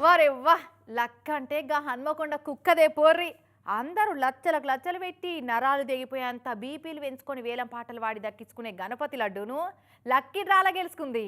వారే వా లక్క అంటే గా హన్మకొండ కుక్కదే పోర్రి. అందరూ లచ్చలకు లచ్చలు పెట్టి నరాలు తెగిపోయేంత బీపీలు పెంచుకొని వేలం పాటలు వాడి దక్కించుకునే గణపతి లడ్డూను లక్కీ డ్రాలా గెలుచుకుంది.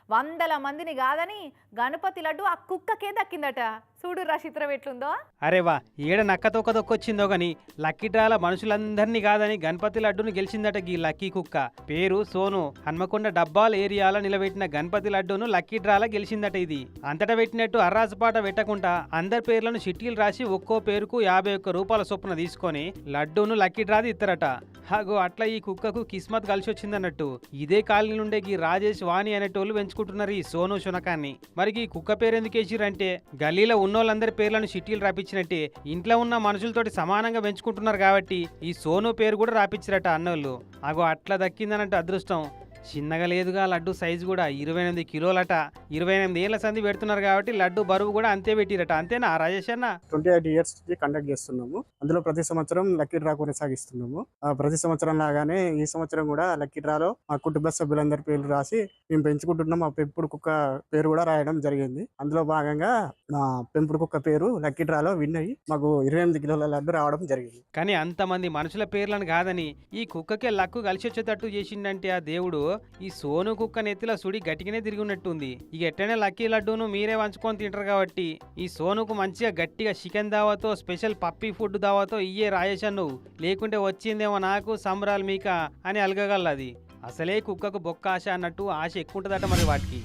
వందల మందిని కాదని గణపతి లడ్డు ఆ కుక్కకే దక్కిందట. చూడు రా చిత్రం ఎట్లుందో. అరే వా, ఏడ నక్క తొక్కదొక్కొచ్చిందో గాని లక్కీ డ్రాల మనుషులందరినీ కాదని గణపతి లడ్డును గెలిచిందట గీ లక్కీ కుక్క. పేరు సోను. హన్మకొండ డబ్బాల్ ఏరియాలో నిలబెట్టిన గణపతి లడ్డును లక్కీ డ్రాల గెలిచిందట. ఇది అంతటా పెట్టినట్టు అర్రాసుపాట పెట్టకుండా అందరి పేర్లను చిట్టీలు రాసి ఒక్కో పేరుకు 51 రూపాయల చొప్పున తీసుకొని లడ్డూను లక్కీ డ్రాది ఇస్తారట. హాగో అట్లా ఈ కుక్కకు కిస్మత్ కలిసి వచ్చిందన్నట్టు. ఇదే కాలనీ నుండే గీ రాజేష్ వాణి అనేటోళ్ళు పెంచుకుంటున్నారు ఈ సోను శునకాన్ని. మరి ఈ కుక్క పేరు ఎందుకు వేసిరంటే గల్లీలో ఉన్నోళ్ళందరి పేర్లను చిట్టీలు రాపించినట్టే ఇంట్లో ఉన్న మనుషులతోటి సమానంగా పెంచుకుంటున్నారు కాబట్టి ఈ సోను పేరు కూడా రాపించారట అన్నోళ్ళు. అగో అట్లా దక్కిందన్నట్టు అదృష్టం. చిన్నగా లేదుగా లడ్డు సైజు కూడా 28 కిలోలట. 28 ఏళ్ల సంది పెడుతున్నారు కాబట్టి లడ్డు బరువు కూడా అంతే పెట్టిరట. అంతేనా రాజేష్ అన్న? 28 ఇయర్స్ కండక్ట్ చేస్తున్నాము. అందులో ప్రతి సంవత్సరం లక్కీ డ్రా కొనసాగిస్తున్నాము. ప్రతి సంవత్సరం లాగానే ఈ సంవత్సరం కూడా లక్కీ డ్రాలో మా కుటుంబ సభ్యులందరి పేర్లు రాసి మేము పెంచుకుంటున్నాం. మా పెంపుడు కుక్క పేరు కూడా రాయడం జరిగింది. అందులో భాగంగా మా పెంపుడు కుక్క పేరు లక్కీ డ్రాలో విన్ అయ్యి మాకు 28 కిలోల లడ్డు రావడం జరిగింది. కానీ అంతమంది మనుషుల పేర్లను కాదని ఈ కుక్కకే లక్కు కలిసి వచ్చేటట్టు చేసిండంటే ఆ దేవుడు ఈ సోను కుక్క నెత్తిలో సుడి గట్టిగానే తిరిగి ఉన్నట్టుంది. ఇక ఎట్టనే లక్కీ లడ్డూను మీరే వంచుకొని తింటారు కాబట్టి ఈ సోనుకు మంచిగా గట్టిగా చికెన్ దావాతో స్పెషల్ పప్పీ ఫుడ్ దావాతో ఇయ్యే రాయేషన్ నువ్వు. లేకుంటే వచ్చిందేమో నాకు సంబరాలు మీక అని అలగగలది. అసలే కుక్కకు బొక్క ఆశ అన్నట్టు ఆశ ఎక్కువ ఉంటుందట మరి వాటికి.